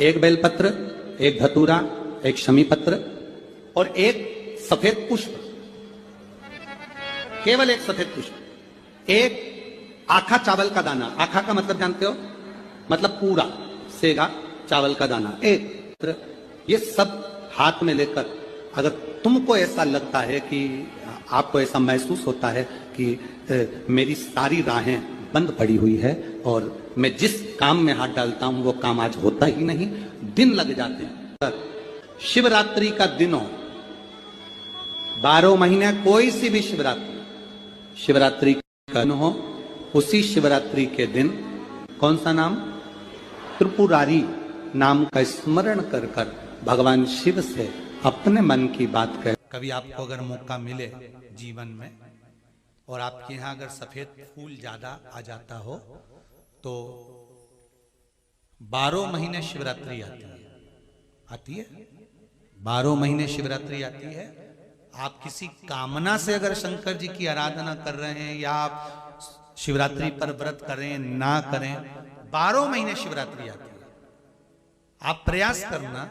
एक बेलपत्र, एक धतूरा, एक शमी पत्र और एक सफेद पुष्प, केवल एक सफेद पुष्प, एक आखा चावल का दाना। आखा का मतलब जानते हो? मतलब पूरा सेगा चावल का दाना, एक। ये सब हाथ में लेकर, अगर तुमको ऐसा लगता है कि आपको ऐसा महसूस होता है कि मेरी सारी राहें बंद पड़ी हुई है और मैं जिस काम में हाथ डालता हूं वो काम आज होता ही नहीं, दिन लग जाते हैं। शिवरात्रि का दिन हो, 12 महीने कोई सी भी शिवरात्रि का दिन हो, उसी शिवरात्रि के दिन कौन सा नाम? त्रिपुरारी नाम का स्मरण कर कर भगवान शिव से अपने मन की बात कह। कभी आपको अगर मौका मिले जीवन में और आपके यहां अगर सफेद फूल ज्यादा आ जाता हो तो 12 महीने शिवरात्रि आती है 12 महीने शिवरात्रि आती है। आप किसी कामना से अगर शंकर जी की आराधना कर रहे हैं या आप शिवरात्रि पर व्रत करें ना करें, 12 महीने शिवरात्रि आती है। आप प्रयास करना,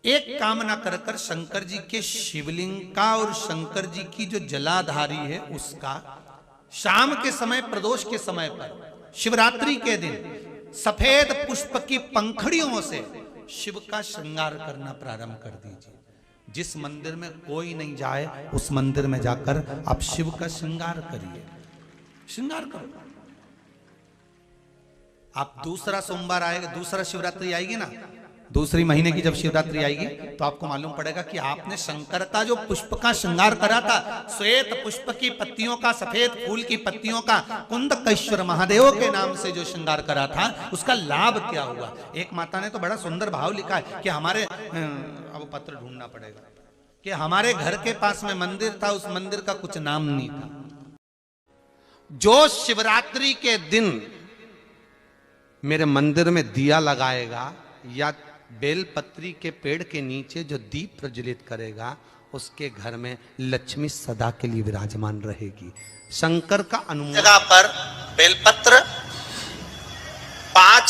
एक कामना कर कर शंकर जी के शिवलिंग का और शंकर जी की जो जलाधारी है उसका शाम के समय, प्रदोष के समय पर, शिवरात्रि के दिन सफेद पुष्प की पंखड़ियों से शिव का श्रृंगार करना प्रारंभ कर दीजिए। जिस मंदिर में कोई नहीं जाए उस मंदिर में जाकर आप शिव का श्रृंगार करिए, श्रृंगार करो। आप दूसरा सोमवार आएगा, दूसरा शिवरात्रि आएगी ना, दूसरी महीने की जब शिवरात्रि आएगी तो आपको मालूम पड़ेगा कि आपने शंकर का जो पुष्प का श्रृंगार करा था, श्वेत पुष्प की पत्तियों का, सफेद फूल की पत्तियों का, कुंदकेश्वर महादेव के नाम से जो श्रृंगार करा था, उसका लाभ क्या हुआ। एक माता ने तो बड़ा सुंदर भाव लिखा है कि हमारे, अब पत्र ढूंढना पड़ेगा, कि हमारे घर के पास में मंदिर था, उस मंदिर का कुछ नाम नहीं था। जो शिवरात्रि के दिन मेरे मंदिर में दिया लगाएगा या बेलपत्री के पेड़ के नीचे जो दीप प्रज्वलित करेगा, उसके घर में लक्ष्मी सदा के लिए विराजमान रहेगी। शंकर का अनुमोदन। जगह पर बेलपत्र, 5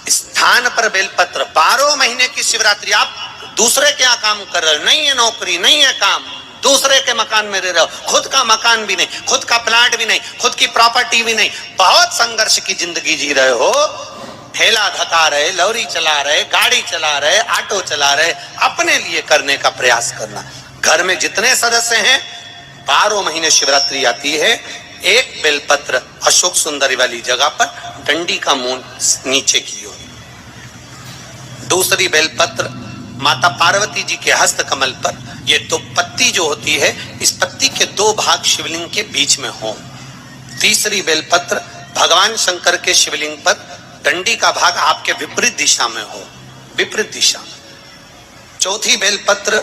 स्थान पर बेलपत्र, 12 महीने की शिवरात्रि। आप दूसरे क्या काम कर रहे हो? नहीं है नौकरी, नहीं है काम, दूसरे के मकान में रह रहे हो, खुद का मकान भी नहीं, खुद का प्लाट भी नहीं, खुद की प्रॉपर्टी भी नहीं, बहुत संघर्ष की जिंदगी जी रहे हो। ठेला धका रहे, लॉरी चला रहे, गाड़ी चला रहे, ऑटो चला रहे, अपने लिए करने का प्रयास करना। घर में जितने सदस्य हैं, 12 महीने शिवरात्रि आती है, एक बेलपत्र अशोक सुंदरी वाली जगह पर, डंडी का मुंह नीचे की ओर, दूसरी बेलपत्र माता पार्वती जी के हस्त कमल पर। ये तो पत्ती जो होती है, इस पत्ती के 2 भाग शिवलिंग के बीच में हो। तीसरी बेलपत्र भगवान शंकर के शिवलिंग पर, डंडी का भाग आपके विपरीत दिशा में हो, विपरीत दिशा। चौथी बेलपत्र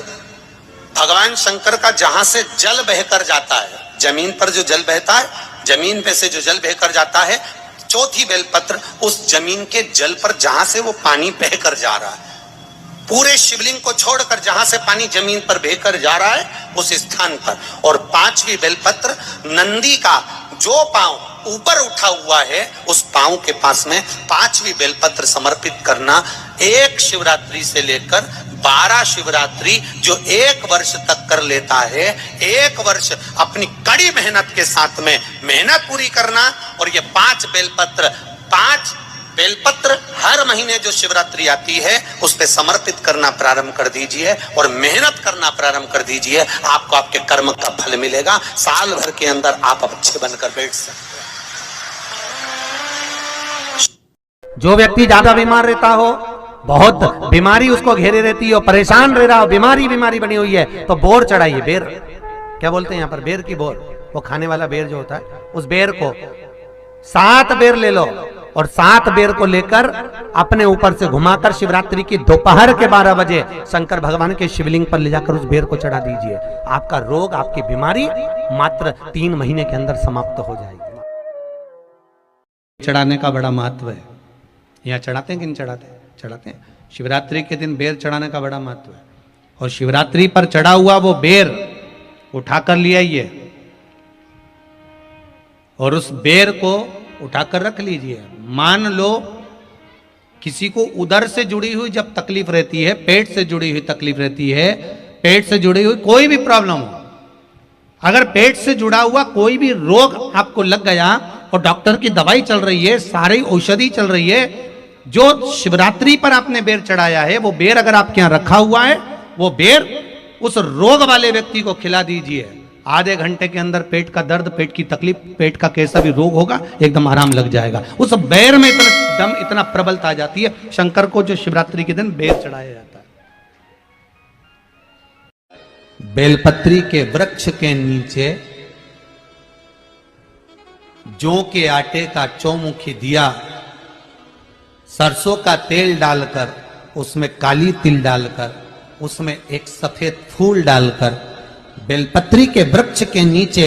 भगवान शंकर का जहां से जल बहकर जाता है, जमीन पर जो जल बहता है, जमीन पे से जो जल बहकर जाता है, चौथी बेलपत्र उस जमीन के जल पर जहां से वो पानी बहकर जा रहा है, पूरे शिवलिंग को छोड़कर जहां से पानी जमीन पर बहकर जा रहा है उस स्थान पर। और 5वीं बेलपत्र नंदी का जो पांव ऊपर उठा हुआ है, उस पांव के पास में 5वीं बेलपत्र समर्पित करना। एक शिवरात्रि से लेकर 12 शिवरात्रि जो 1 वर्ष तक कर लेता है, 1 वर्ष अपनी कड़ी मेहनत के साथ में मेहनत पूरी करना। और ये 5 बेलपत्र हर महीने जो शिवरात्रि आती है उस पे समर्पित करना प्रारंभ कर दीजिए और मेहनत करना प्रारंभ कर दीजिए। आपको आपके कर्म का फल मिलेगा। साल भर के अंदर आप अच्छे बनकर बैठ सकते हैं। जो व्यक्ति ज्यादा बीमार रहता हो, बहुत बीमारी उसको घेरे रहती हो, परेशान रह रहा हो, बीमारी बनी हुई है, तो बोर चढ़ाइए। बेर क्या बोलते हैं यहाँ पर? बेर की बोर, वो खाने वाला बेर जो होता है, उस बेर को 7 बेर ले लो और 7 बेर को लेकर अपने ऊपर से घुमाकर शिवरात्रि की दोपहर के 12 बजे शंकर भगवान के शिवलिंग पर ले जाकर उस बेर को चढ़ा दीजिए। आपका रोग, आपकी बीमारी मात्र 3 महीने के अंदर समाप्त हो जाएगी। चढ़ाने का बड़ा महत्व है। यहाँ चढ़ाते हैं कि नहीं चढ़ाते? चढ़ाते हैं। शिवरात्रि के दिन बेर चढ़ाने का बड़ा महत्व है। और शिवरात्रि पर चढ़ा हुआ वो बेर उठाकर ले आइए और उस बेर को उठाकर रख लीजिए। मान लो किसी को उदर से जुड़ी हुई जब तकलीफ रहती है, पेट से जुड़ी हुई तकलीफ रहती है, पेट से जुड़ी हुई कोई भी प्रॉब्लम हो, अगर पेट से जुड़ा हुआ कोई भी रोग आपको लग गया और डॉक्टर की दवाई चल रही है, सारी औषधि चल रही है, जो शिवरात्रि पर आपने बेर चढ़ाया है वो बेर अगर आपके यहां रखा हुआ है, वो बेर उस रोग वाले व्यक्ति को खिला दीजिए। आधे घंटे के अंदर पेट का दर्द, पेट की तकलीफ, पेट का कैसा भी रोग होगा एकदम आराम लग जाएगा। उस बेर में इतना दम, इतना प्रबलता आ जाती है। शंकर को जो शिवरात्रि के दिन बेर चढ़ाया जाता है। बेलपत्री के वृक्ष के नीचे जौ के आटे का चौमुखी दिया, सरसों का तेल डालकर, उसमें काली तिल डालकर, उसमें एक सफेद फूल डालकर, बेलपत्री के वृक्ष के नीचे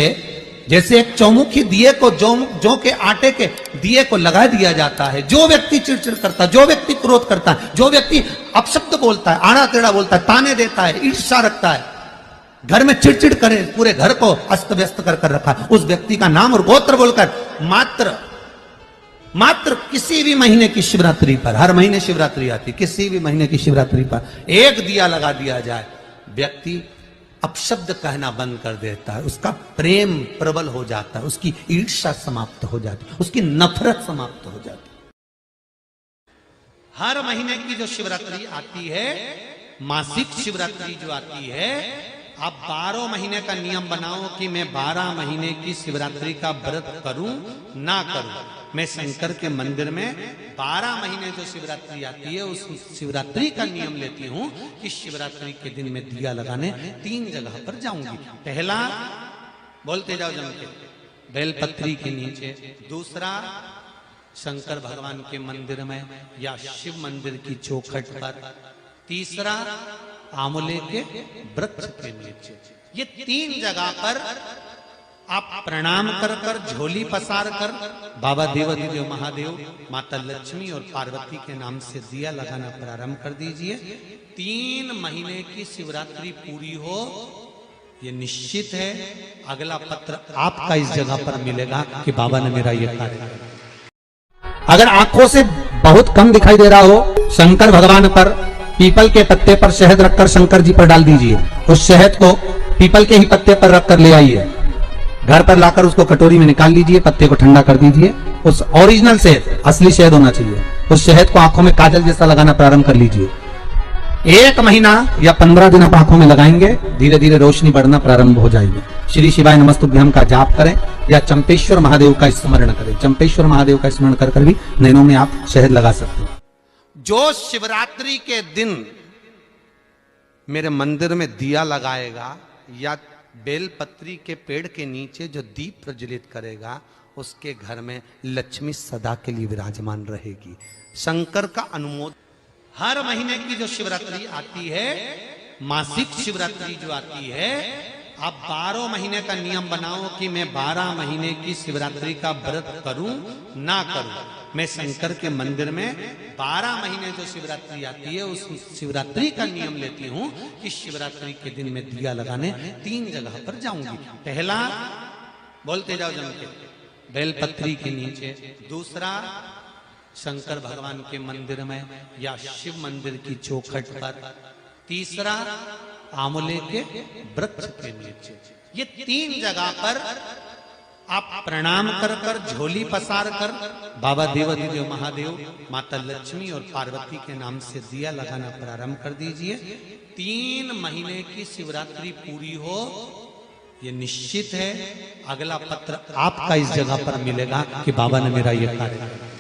जैसे एक चौमुखी दिए को जौ के आटे के दिए को लगा दिया जाता है। जो व्यक्ति चिड़चिड़ करता है, जो व्यक्ति क्रोध करता है, जो व्यक्ति अपशब्द बोलता है, आड़ा टेढ़ा बोलता है, ताने देता है, ईर्ष्या रखता है, घर में चिड़चिड़ करे, पूरे घर को अस्त व्यस्त कर रखा, उस व्यक्ति का नाम और गोत्र बोलकर मात्र किसी भी महीने की शिवरात्रि पर, हर महीने शिवरात्रि आती, किसी भी महीने की शिवरात्रि पर एक दिया लगा दिया जाए, व्यक्ति अपशब्द कहना बंद कर देता है, उसका प्रेम प्रबल हो जाता है, उसकी ईर्ष्या समाप्त हो जाती है, उसकी नफरत समाप्त हो जाती है। हर महीने की जो शिवरात्रि आती है, मासिक शिवरात्रि जो आती है, आप 12 महीने का नियम बनाओ कि मैं 12 महीने की शिवरात्रि का व्रत करूं ना करूं। मैं शंकर के मंदिर में 12 महीने जो शिवरात्रि आती है, उस शिवरात्रि का नियम लेती हूं कि शिवरात्रि के दिन में दिया लगाने 3 जगह पर जाऊंगी। पहला, बोलते जाओ जम के, बेलपत्री के नीचे। दूसरा, शंकर भगवान के मंदिर में या शिव मंदिर की चौखट पर। तीसरा, आंवले के वृक्ष के नीचे। ये 3 जगह पर आप प्रणाम कर कर, झोली पसार कर बाबा देवाधिदेव महादेव, माता लक्ष्मी और पार्वती के नाम से दिया लगाना प्रारंभ कर दीजिए। 3 महीने की शिवरात्रि पूरी हो, ये निश्चित है अगला पत्र आपका इस जगह पर मिलेगा कि बाबा ने मेरा ये कार्य किया। अगर आंखों से बहुत कम दिखाई दे रहा हो, शंकर भगवान पर पीपल के पत्ते पर शहद रखकर शंकर जी पर डाल दीजिए। उस शहद को पीपल के ही पत्ते पर रखकर ले आइए, घर पर लाकर उसको कटोरी में निकाल लीजिए, पत्ते को ठंडा कर दीजिए। उस ओरिजिनल शहद, असली शहद होना चाहिए, उस शहद को आंखों में काजल जैसा लगाना प्रारंभ कर लीजिए। 1 महीना या 15 दिन आप आंखों में लगाएंगे, धीरे धीरे रोशनी बढ़ना प्रारंभ हो जाएगी। श्री शिवाय नमस्तुभ्यम का जाप करें या चंपेश्वर महादेव का स्मरण करें। चंपेश्वर महादेव का स्मरण कर कर भी नैनों में आप शहद लगा सकते हैं। जो शिवरात्रि के दिन मेरे मंदिर में दिया लगाएगा या बेलपत्री के पेड़ के नीचे जो दीप प्रज्वलित करेगा, उसके घर में लक्ष्मी सदा के लिए विराजमान रहेगी। शंकर का अनुमोदन। हर महीने की जो शिवरात्रि आती है, मासिक शिवरात्रि जो आती है, आप 12 महीने का नियम बनाओ कि मैं 12 महीने की शिवरात्रि का व्रत करूं ना करूं। मैं शंकर के मंदिर में 12 महीने जो शिवरात्रि आती है, उस शिवरात्रि का नियम लेती हूं कि शिवरात्रि के दिन में दिया लगाने 3 जगह पर जाऊंगी। पहला, बोलते जाओ जम के, बेलपत्री के नीचे। दूसरा, शंकर भगवान के मंदिर में या शिव मंदिर की चौखट पर। तीसरा, आंवले के वृक्ष के नीचे। ये 3 जगह पर आप प्रणाम कर कर, झोली पसार कर बाबा देवाधिदेव महादेव, माता लक्ष्मी और पार्वती के नाम से दिया लगाना प्रारंभ कर दीजिए। 3 महीने की शिवरात्रि पूरी हो, ये निश्चित है अगला पत्र आपका इस जगह पर मिलेगा कि बाबा ने मेरा ये कार्य किया।